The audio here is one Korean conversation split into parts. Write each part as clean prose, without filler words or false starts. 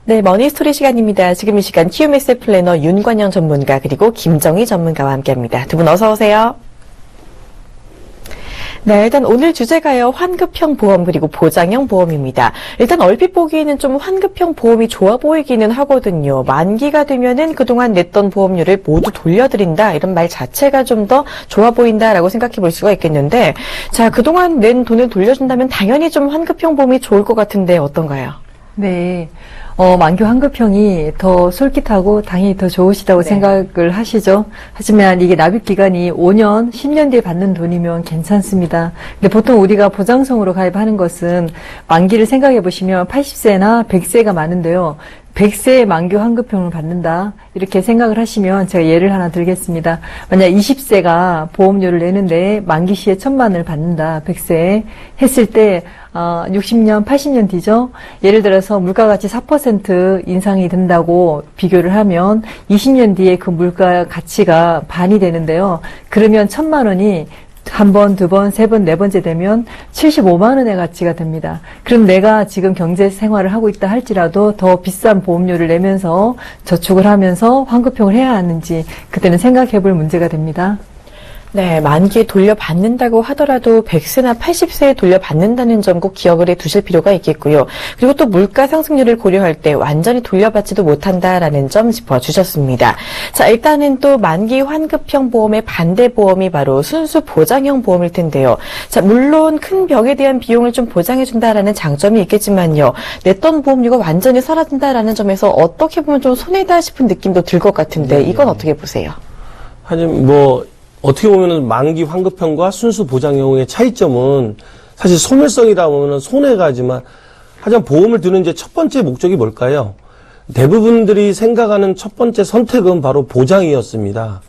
네, 머니스토리 시간입니다. 지금 이 시간 QMS 플래너 윤관영 전문가 그리고 김정희 전문가와 함께합니다. 두 분 어서 오세요. 네, 일단 오늘 주제가요. 환급형 보험 그리고 보장형 보험입니다. 일단 얼핏 보기에는 좀 환급형 보험이 좋아 보이기는 하거든요. 만기가 되면은 그동안 냈던 보험료를 모두 돌려드린다. 이런 말 자체가 좀 더 좋아 보인다라고 생각해 볼 수가 있겠는데, 자, 그동안 낸 돈을 돌려준다면 당연히 좀 환급형 보험이 좋을 것 같은데 어떤가요? 네. 만기 환급형이 더 솔깃하고 당연히 더 좋으시다고 네. 생각을 하시죠. 하지만 이게 납입 기간이 5년, 10년 뒤에 받는 돈이면 괜찮습니다. 근데 보통 우리가 보장성으로 가입하는 것은 만기를 생각해 보시면 80세나 100세가 많은데요. 100세의 만기 환급형을 받는다. 이렇게 생각을 하시면 제가 예를 하나 들겠습니다. 만약 20세가 보험료를 내는데 만기 시에 1,000만 원을 받는다. 100세에 했을 때 60년, 80년 뒤죠. 예를 들어서 물가가치 4% 인상이 된다고 비교를 하면 20년 뒤에 그 물가 가치가 반이 되는데요. 그러면 1,000만 원이 한 번, 두 번, 세 번, 네 번째 되면 75만 원의 가치가 됩니다. 그럼 내가 지금 경제 생활을 하고 있다 할지라도 더 비싼 보험료를 내면서 저축을 하면서 환급형을 해야 하는지 그때는 생각해 볼 문제가 됩니다. 네, 만기에 돌려받는다고 하더라도 100세나 80세에 돌려받는다는 점 꼭 기억을 해 두실 필요가 있겠고요. 그리고 또 물가 상승률을 고려할 때 완전히 돌려받지도 못한다라는 점 짚어주셨습니다. 자, 일단은 또 만기 환급형 보험의 반대 보험이 바로 순수 보장형 보험일 텐데요. 자, 물론 큰 병에 대한 비용을 좀 보장해준다라는 장점이 있겠지만요. 냈던 보험료가 완전히 사라진다라는 점에서 어떻게 보면 좀 손해다 싶은 느낌도 들 것 같은데 이건 어떻게 보세요? 하지만 어떻게 보면은 만기 환급형과 순수 보장형의 차이점은 사실 소멸성이다 보면은 손해가지만, 하지만 보험을 드는 이제 첫 번째 목적이 뭘까요? 대부분들이 생각하는 첫 번째 선택은 바로 보장이었습니다.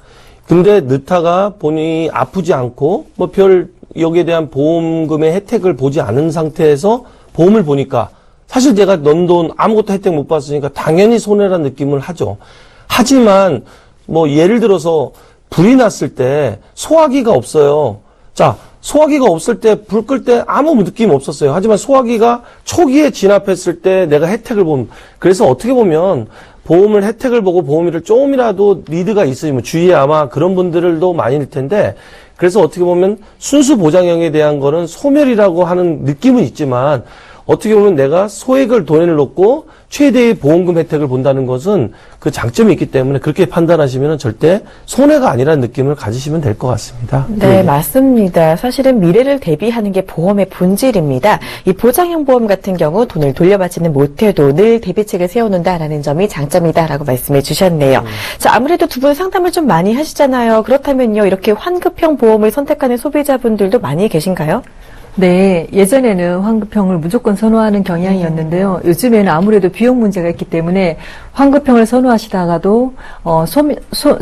근데 넣다가 본인이 아프지 않고 별 여기에 대한 보험금의 혜택을 보지 않은 상태에서 보험을 보니까 사실 제가 넌 돈 아무것도 혜택 못 받았으니까 당연히 손해라는 느낌을 하죠. 하지만 예를 들어서 불이 났을 때 소화기가 없어요. 자, 소화기가 없을 때 불 끌 때 아무 느낌 없었어요. 하지만 소화기가 초기에 진압했을 때 내가 혜택을 보면, 그래서 어떻게 보면 보험을 혜택을 보고 보험료를 조금이라도 리드가 있으면 주위에 아마 그런 분들도 많을 텐데, 그래서 어떻게 보면 순수 보장형에 대한 거는 소멸이라고 하는 느낌은 있지만 어떻게 보면 내가 소액을 돈을 넣고 최대의 보험금 혜택을 본다는 것은 그 장점이 있기 때문에 그렇게 판단하시면 절대 손해가 아니라는 느낌을 가지시면 될 것 같습니다. 네, 맞습니다. 사실은 미래를 대비하는 게 보험의 본질입니다. 이 보장형 보험 같은 경우 돈을 돌려받지는 못해도 늘 대비책을 세워놓는다라는 점이 장점이다라고 말씀해 주셨네요. 자, 아무래도 두 분 상담을 좀 많이 하시잖아요. 그렇다면요, 이렇게 환급형 보험을 선택하는 소비자분들도 많이 계신가요? 네, 예전에는 환급형을 무조건 선호하는 경향이었는데요. 요즘에는 아무래도 비용 문제가 있기 때문에 환급형을 선호하시다가도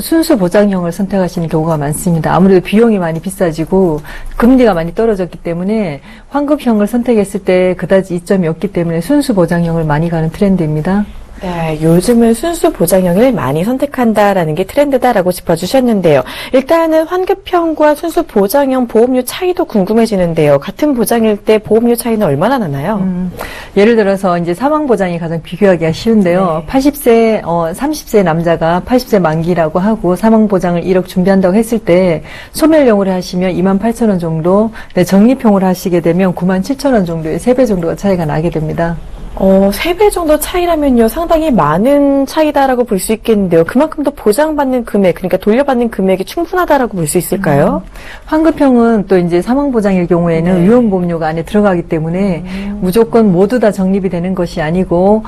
순수 보장형을 선택하시는 경우가 많습니다. 아무래도 비용이 많이 비싸지고 금리가 많이 떨어졌기 때문에 환급형을 선택했을 때 그다지 이점이 없기 때문에 순수 보장형을 많이 가는 트렌드입니다. 네, 요즘은 순수 보장형을 많이 선택한다라는 게 트렌드다라고 짚어주셨는데요. 일단은 환급형과 순수 보장형 보험료 차이도 궁금해지는데요. 같은 보장일 때 보험료 차이는 얼마나 나나요? 예를 들어서 이제 사망 보장이 가장 비교하기가 쉬운데요. 네. 80세, 30세 남자가 80세 만기라고 하고 사망 보장을 1억 준비한다고 했을 때 소멸형으로 하시면 28,000원 정도, 네, 적립형으로 하시게 되면 97,000원 정도의 3배 정도가 차이가 나게 됩니다. 3배 정도 차이라면요, 상당히 많은 차이다라고 볼 수 있겠는데요. 그만큼 더 보장받는 금액, 그러니까 돌려받는 금액이 충분하다라고 볼 수 있을까요? 환급형은 또 이제 사망보장일 경우에는 네. 위험보험료가 안에 들어가기 때문에 무조건 모두 다 적립이 되는 것이 아니고,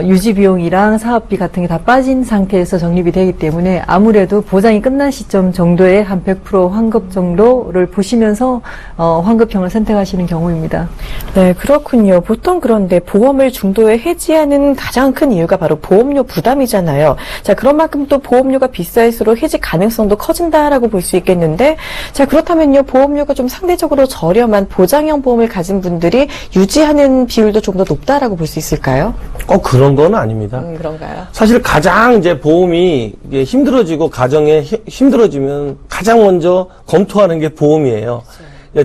유지비용이랑 사업비 같은 게 다 빠진 상태에서 적립이 되기 때문에 아무래도 보장이 끝난 시점 정도의 한 100% 환급 정도를 보시면서, 환급형을 선택하시는 경우입니다. 네, 그렇군요. 보통 그런데 보험을 중도에 해지하는 가장 큰 이유가 바로 보험료 부담이잖아요. 자, 그런 만큼 또 보험료가 비쌀수록 해지 가능성도 커진다라고 볼 수 있겠는데, 자, 그렇다면요, 보험료가 좀 상대적으로 저렴한 보장형 보험을 가진 분들이 유지하는 비율도 좀 더 높다라고 볼 수 있을까요? 그런 건 아닙니다. 그런가요? 사실 가장 이제 보험이 이게 힘들어지고 가정에 힘들어지면 가장 먼저 검토하는 게 보험이에요.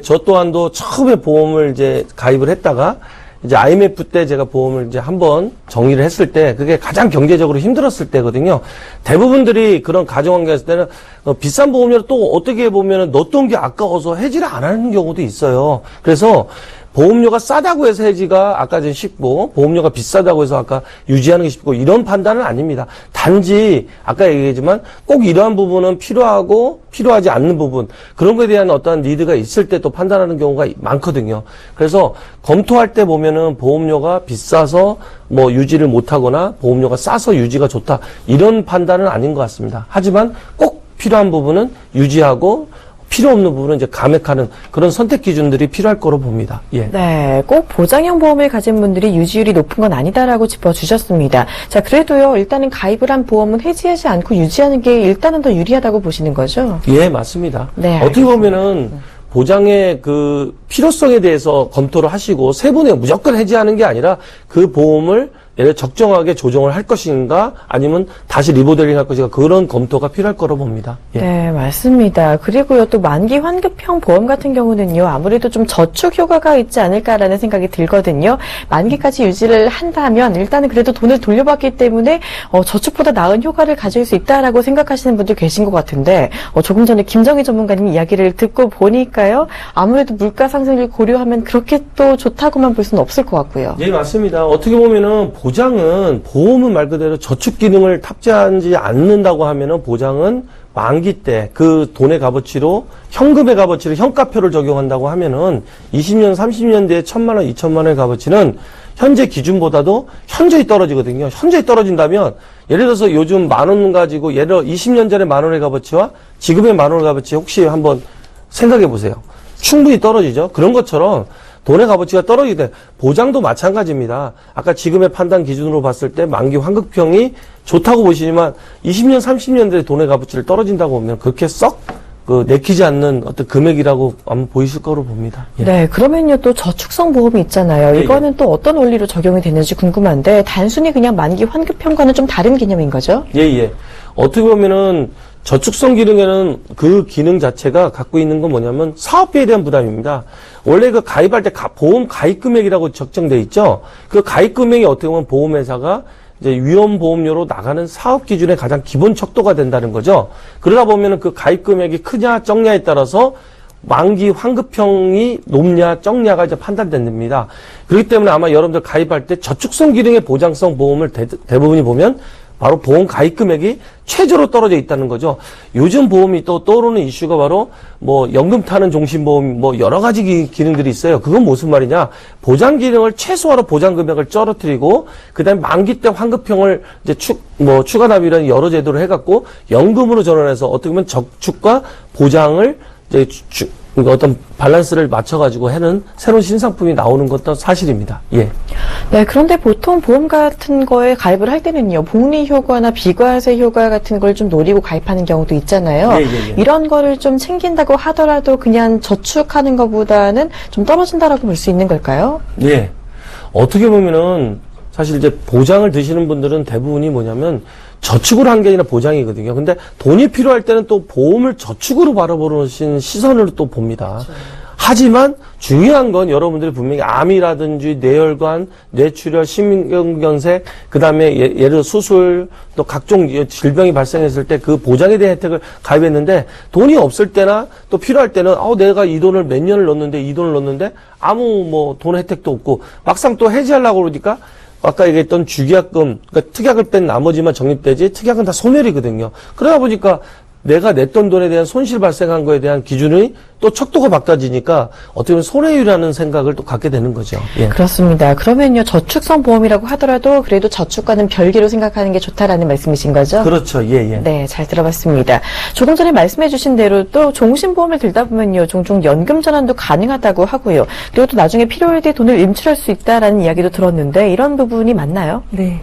저 또한도 처음에 보험을 이제 가입을 했다가 이제 IMF 때 제가 보험을 이제 한번 정리를 했을 때 그게 가장 경제적으로 힘들었을 때거든요. 대부분들이 그런 가정환경에서 때는 비싼 보험료를 또 어떻게 보면은 넣었던 게 아까워서 해지를 안 하는 경우도 있어요. 그래서 보험료가 싸다고 해서 해지가 아까 전 쉽고 보험료가 비싸다고 해서 아까 유지하는 게 쉽고 이런 판단은 아닙니다. 단지 아까 얘기했지만 꼭 이러한 부분은 필요하고 필요하지 않는 부분 그런 거에 대한 어떤 니드가 있을 때 또 판단하는 경우가 많거든요. 그래서 검토할 때 보면은 보험료가 비싸서 뭐 유지를 못하거나 보험료가 싸서 유지가 좋다 이런 판단은 아닌 것 같습니다. 하지만 꼭 필요한 부분은 유지하고 필요 없는 부분은 이제 감액하는 그런 선택 기준들이 필요할 거로 봅니다. 예. 네, 꼭 보장형 보험을 가진 분들이 유지율이 높은 건 아니다라고 짚어주셨습니다. 자, 그래도요, 일단은 가입을 한 보험은 해지하지 않고 유지하는 게 일단은 더 유리하다고 보시는 거죠? 예, 맞습니다. 네, 어떻게 알겠습니다. 보면은 보장의 그 필요성에 대해서 검토를 하시고 세분에 무조건 해지하는 게 아니라 그 보험을 예를 들어 적정하게 조정을 할 것인가 아니면 다시 리모델링 할 것인가 그런 검토가 필요할 거로 봅니다. 예. 네, 맞습니다. 그리고요, 또 만기 환급형 보험 같은 경우는요, 아무래도 좀 저축 효과가 있지 않을까라는 생각이 들거든요. 만기까지 유지를 한다면 일단은 그래도 돈을 돌려받기 때문에 저축보다 나은 효과를 가질 수 있다라고 생각하시는 분들 계신 것 같은데 조금 전에 김정희 전문가님 이야기를 듣고 보니까요, 아무래도 물가 상승을 고려하면 그렇게 또 좋다고만 볼 수는 없을 것 같고요. 예, 맞습니다. 어떻게 보면은 보장은 보험은 말 그대로 저축 기능을 탑재하지 않는다고 하면은 보장은 만기 때 그 돈의 값어치로 현금의 값어치로 현가표를 적용한다고 하면은 20년, 30년 뒤에 1,000만 원, 2,000만 원의 값어치는 현재 기준보다도 현저히 떨어지거든요. 현저히 떨어진다면 예를 들어서 요즘 10,000원 가지고 예를 들어 20년 전에 10,000원의 값어치와 지금의 10,000원의 값어치 혹시 한번 생각해 보세요. 충분히 떨어지죠. 그런 것처럼 돈의 값어치가 떨어지게 돼. 보장도 마찬가지입니다. 아까 지금의 판단 기준으로 봤을 때 만기 환급형이 좋다고 보시지만 20년, 30년대의 돈의 값어치를 떨어진다고 보면 그렇게 썩 내키지 않는 어떤 금액이라고 아마 보이실 거로 봅니다. 예. 네, 그러면요, 또 저축성 보험이 있잖아요. 예, 이거는 또 어떤 원리로 적용이 되는지 궁금한데 단순히 그냥 만기 환급형과는 좀 다른 개념인 거죠? 예, 예. 어떻게 보면은 저축성 기능에는 그 기능 자체가 갖고 있는 건 뭐냐면 사업비에 대한 부담입니다. 원래 그 가입할 때 보험 가입 금액이라고 적정돼 있죠. 그 가입 금액이 어떻게 보면 보험회사가 이제 위험보험료로 나가는 사업 기준의 가장 기본 척도가 된다는 거죠. 그러다 보면은 그 가입 금액이 크냐 적냐에 따라서 만기 환급형이 높냐 적냐가 이제 판단됩니다. 그렇기 때문에 아마 여러분들 가입할 때 저축성 기능의 보장성 보험을 대부분이 보면 바로 보험 가입 금액이 최저로 떨어져 있다는 거죠. 요즘 보험이 또 떠오르는 이슈가 바로 뭐 연금 타는 종신보험 뭐 여러 가지 기능들이 있어요. 그건 무슨 말이냐? 보장 기능을 최소화로 보장 금액을 떨어뜨리고 그다음에 만기 때 환급형을 이제 추가 납입이라는 여러 제도를 해갖고 연금으로 전환해서 어떻게 보면 저축과 보장을 이제 어떤 밸런스를 맞춰가지고 하는 새로운 신상품이 나오는 것도 사실입니다. 예. 네, 그런데 보통 보험 같은 거에 가입을 할 때는요, 복리 효과나 비과세 효과 같은 걸 좀 노리고 가입하는 경우도 있잖아요. 예, 예, 예. 이런 거를 좀 챙긴다고 하더라도 그냥 저축하는 것보다는 좀 떨어진다라고 볼 수 있는 걸까요? 예. 어떻게 보면은 사실 이제 보장을 드시는 분들은 대부분이 뭐냐면 저축을 한 게 아니라 보장이거든요. 근데 돈이 필요할 때는 또 보험을 저축으로 바라보는 시선으로 또 봅니다. 그렇죠. 하지만 중요한 건 여러분들이 분명히 암이라든지 뇌혈관, 뇌출혈, 심근경색, 그 다음에 예를 들어 수술, 또 각종 질병이 발생했을 때 그 보장에 대한 혜택을 가입했는데 돈이 없을 때나 또 필요할 때는 내가 이 돈을 몇 년을 넣었는데 이 돈을 넣었는데 아무 뭐 돈 혜택도 없고 막상 또 해지하려고 그러니까 아까 얘기했던 주기약금, 그러니까 특약을 뺀 나머지만 적립되지 특약은 다 소멸이거든요. 그러다 보니까 내가 냈던 돈에 대한 손실 발생한 거에 대한 기준이 또 척도가 바꿔지니까 어떻게 보면 손해율이라는 생각을 또 갖게 되는 거죠. 예. 그렇습니다. 그러면요, 저축성 보험이라고 하더라도 그래도 저축과는 별개로 생각하는 게 좋다라는 말씀이신 거죠? 그렇죠. 예, 예. 네, 잘 들어봤습니다. 조금 전에 말씀해 주신 대로 또 종신보험을 들다 보면요, 종종 연금 전환도 가능하다고 하고요. 그리고 또 나중에 필요할 때 돈을 인출할 수 있다라는 이야기도 들었는데 이런 부분이 맞나요? 네.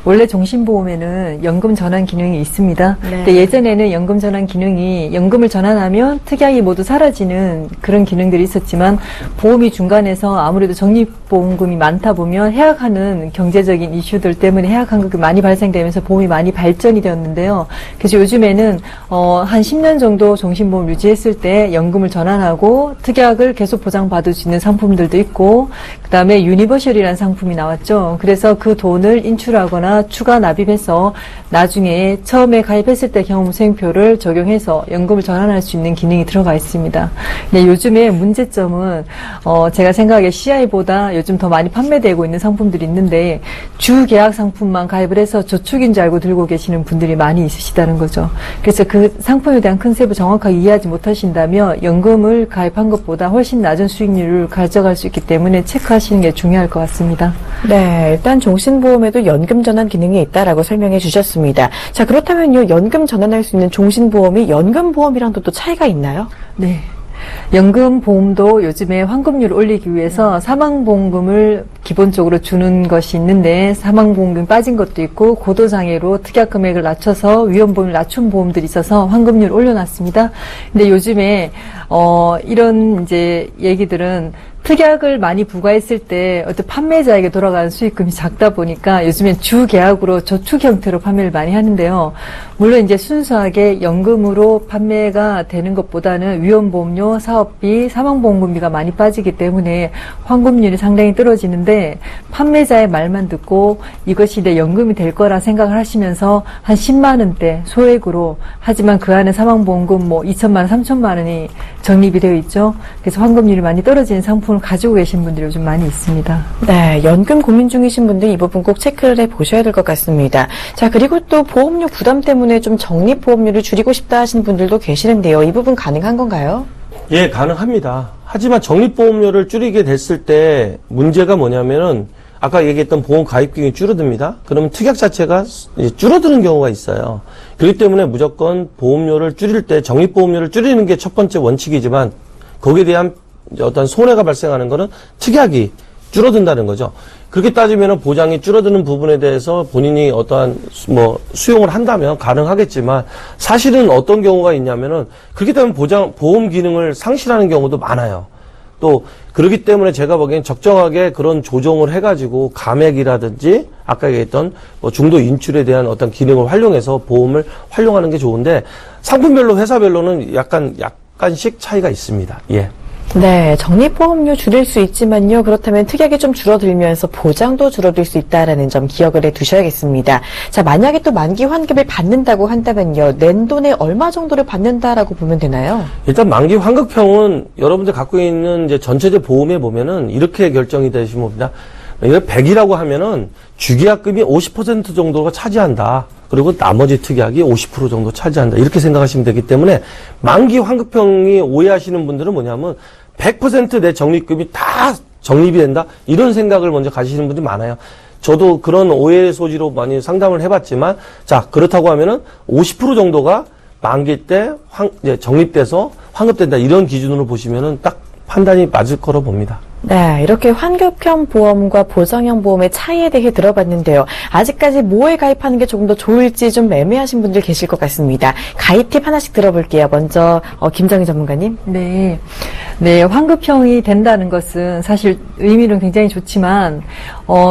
원래 종신보험에는 연금 전환 기능이 있습니다. 네. 근데 예전에는 연금 전환 기능이 연금을 전환하면 특약이 모두 사라지는 그런 기능들이 있었지만 보험이 중간에서 아무래도 적립보험금이 많다 보면 해약하는 경제적인 이슈들 때문에 해약 환급이 많이 발생되면서 보험이 많이 발전이 되었는데요. 그래서 요즘에는 한 10년 정도 종신보험 유지했을 때 연금을 전환하고 특약을 계속 보장받을 수 있는 상품들도 있고 그다음에 유니버셜이라는 상품이 나왔죠. 그래서 그 돈을 인출하거나 추가 납입해서 나중에 처음에 가입했을 때 경험 수행표를 적용해서 연금을 전환할 수 있는 기능이 들어가 있습니다. 근데 요즘에 문제점은 제가 생각에 CI보다 요즘 더 많이 판매되고 있는 상품들이 있는데 주계약 상품만 가입을 해서 저축인 줄 알고 들고 계시는 분들이 많이 있으시다는 거죠. 그래서 그 상품에 대한 컨셉을 정확하게 이해하지 못하신다면 연금을 가입한 것보다 훨씬 낮은 수익률을 가져갈 수 있기 때문에 체크하시는 게 중요할 것 같습니다. 네, 일단 종신보험에도 연금 전환 기능이 있다라고 설명해 주셨습니다. 자, 그렇다면요, 연금 전환할 수 있는 종신보험이 연금보험이랑도 또 차이가 있나요? 네. 연금보험도 요즘에 환급률을 올리기 위해서 사망보험금을 기본적으로 주는 것이 있는데 사망보험금이 빠진 것도 있고 고도장애로 특약금액을 낮춰서 위험보험을 낮춘 보험들이 있어서 환급률을 올려놨습니다. 근데 요즘에 이런 이제 얘기들은 특약을 많이 부과했을 때 어떤 판매자에게 돌아가는 수익금이 작다 보니까 요즘엔 주계약으로 저축 형태로 판매를 많이 하는데요. 물론 이제 순수하게 연금으로 판매가 되는 것보다는 위험보험료, 사업비, 사망보험금비가 많이 빠지기 때문에 환급률이 상당히 떨어지는데 판매자의 말만 듣고 이것이 내 연금이 될 거라 생각을 하시면서 한 10만 원대 소액으로 하지만 그 안에 사망보험금 2천만 원, 3천만 원이 적립이 되어 있죠. 그래서 환급률이 많이 떨어지는 상품을 가지고 계신 분들이 요즘 많이 있습니다. 네, 연금 고민 중이신 분들 이 부분 꼭 체크를 해보셔야 될 것 같습니다. 자, 그리고 또 보험료 부담 때문에 좀 적립보험료를 줄이고 싶다 하시는 분들도 계시는데요. 이 부분 가능한 건가요? 예, 가능합니다. 하지만 적립보험료를 줄이게 됐을 때 문제가 뭐냐면은 아까 얘기했던 보험 가입 기간이 줄어듭니다. 그러면 특약 자체가 줄어드는 경우가 있어요. 그렇기 때문에 무조건 보험료를 줄일 때 적립보험료를 줄이는 게 첫 번째 원칙이지만 거기에 대한 어떤 손해가 발생하는 것은 특약이 줄어든다는 거죠. 그렇게 따지면 보장이 줄어드는 부분에 대해서 본인이 어떠한 수용을 한다면 가능하겠지만 사실은 어떤 경우가 있냐면은 그렇기 때문에 보험 기능을 상실하는 경우도 많아요. 또 그렇기 때문에 제가 보기엔 적정하게 그런 조정을 해가지고 감액이라든지 아까 얘기했던 중도 인출에 대한 어떤 기능을 활용해서 보험을 활용하는 게 좋은데 상품별로 회사별로는 약간씩 차이가 있습니다. 예. 네, 적립보험료 줄일 수 있지만요. 그렇다면 특약이 좀 줄어들면서 보장도 줄어들 수 있다라는 점 기억을 해두셔야겠습니다. 자, 만약에 또 만기 환급을 받는다고 한다면요. 낸 돈에 얼마 정도를 받는다라고 보면 되나요? 일단 만기 환급형은 여러분들 갖고 있는 이제 전체적 보험에 보면은 이렇게 결정이 되시면 봅니다. 이걸 100이라고 하면은 주계약금이 50% 정도가 차지한다. 그리고 나머지 특약이 50% 정도 차지한다. 이렇게 생각하시면 되기 때문에 만기 환급형이 오해하시는 분들은 뭐냐면 100% 내 적립금이 다 적립이 된다. 이런 생각을 먼저 가지시는 분들이 많아요. 저도 그런 오해 소지로 많이 상담을 해봤지만 자, 그렇다고 하면은 50% 정도가 만기 때 적립돼서 환급된다. 이런 기준으로 보시면은 딱 판단이 맞을 거로 봅니다. 네, 이렇게 환급형 보험과 보장형 보험의 차이에 대해 들어봤는데요. 아직까지 뭐에 가입하는 게 조금 더 좋을지 좀 애매하신 분들 계실 것 같습니다. 가입 팁 하나씩 들어볼게요. 먼저 김정희 전문가님. 네. 네, 환급형이 된다는 것은 사실 의미는 굉장히 좋지만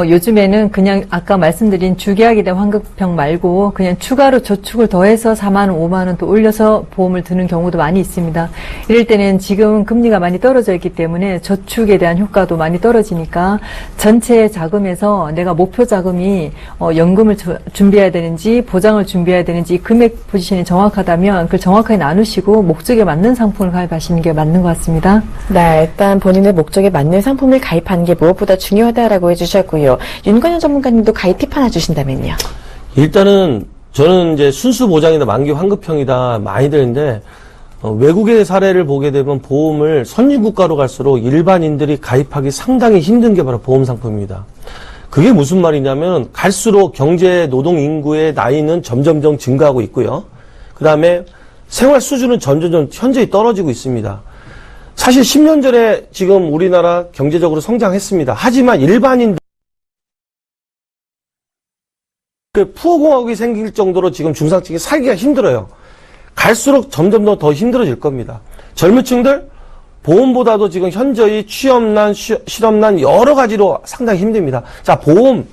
요즘에는 그냥 아까 말씀드린 주계약에 대한 환급형 말고 그냥 추가로 저축을 더해서 4만 원, 5만 원 또 올려서 보험을 드는 경우도 많이 있습니다. 이럴 때는 지금 금리가 많이 떨어져 있기 때문에 저축에 대한 효과도 많이 떨어지니까 전체 자금에서 내가 목표 자금이 연금을 준비해야 되는지 보장을 준비해야 되는지 금액 포지션이 정확하다면 그걸 정확하게 나누시고 목적에 맞는 상품을 가입하시는 게 맞는 것 같습니다. 네, 일단 본인의 목적에 맞는 상품을 가입하는 게 무엇보다 중요하다라고 해주셨고요. 윤건현 전문가님도 가입 팁 하나 주신다면요. 일단은 저는 이제 순수 보장이다 만기 환급형이다 많이 되는데 외국의 사례를 보게 되면 보험을 선진국가로 갈수록 일반인들이 가입하기 상당히 힘든 게 바로 보험 상품입니다. 그게 무슨 말이냐면 갈수록 경제 노동 인구의 나이는 점점점 증가하고 있고요. 그 다음에 생활 수준은 점점점 현저히 떨어지고 있습니다. 사실 10년 전에 지금 우리나라 경제적으로 성장했습니다. 하지만 일반인들 그 푸어공학이 생길 정도로 지금 중상층이 살기가 힘들어요. 갈수록 점점 더 힘들어질 겁니다. 젊은 층들 보험보다도 지금 현저히 취업난, 실업난 여러 가지로 상당히 힘듭니다. 자, 보험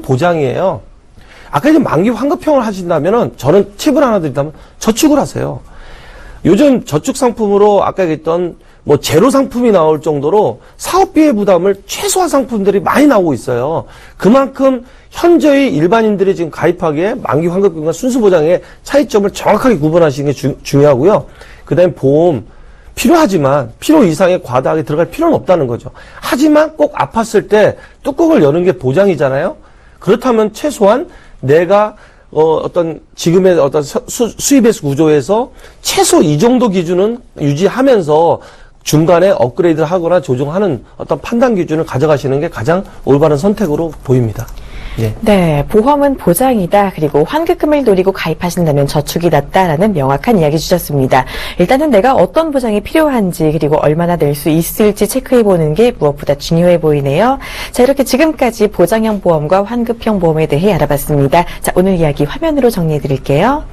보장이에요. 아까 이제 만기 환급형을 하신다면은 저는 팁을 하나 드린다면 저축을 하세요. 요즘 저축 상품으로 아까 얘기했던 뭐 제로 상품이 나올 정도로 사업비의 부담을 최소화 상품들이 많이 나오고 있어요. 그만큼 현저히 일반인들이 지금 가입하기에 만기 환급금과 순수보장의 차이점을 정확하게 구분하시는 게 중요하고요. 그 다음에 보험 필요하지만 필요 이상의 과다하게 들어갈 필요는 없다는 거죠. 하지만 꼭 아팠을 때 뚜껑을 여는 게 보장이잖아요. 그렇다면 최소한 내가 어떤 지금의 어떤 수입의 구조에서 최소 이 정도 기준은 유지하면서 중간에 업그레이드를 하거나 조정하는 어떤 판단 기준을 가져가시는 게 가장 올바른 선택으로 보입니다. 예. 네, 보험은 보장이다. 그리고 환급금을 노리고 가입하신다면 저축이 낫다라는 명확한 이야기 주셨습니다. 일단은 내가 어떤 보장이 필요한지 그리고 얼마나 낼 수 있을지 체크해보는 게 무엇보다 중요해 보이네요. 자, 이렇게 지금까지 보장형 보험과 환급형 보험에 대해 알아봤습니다. 자, 오늘 이야기 화면으로 정리해드릴게요.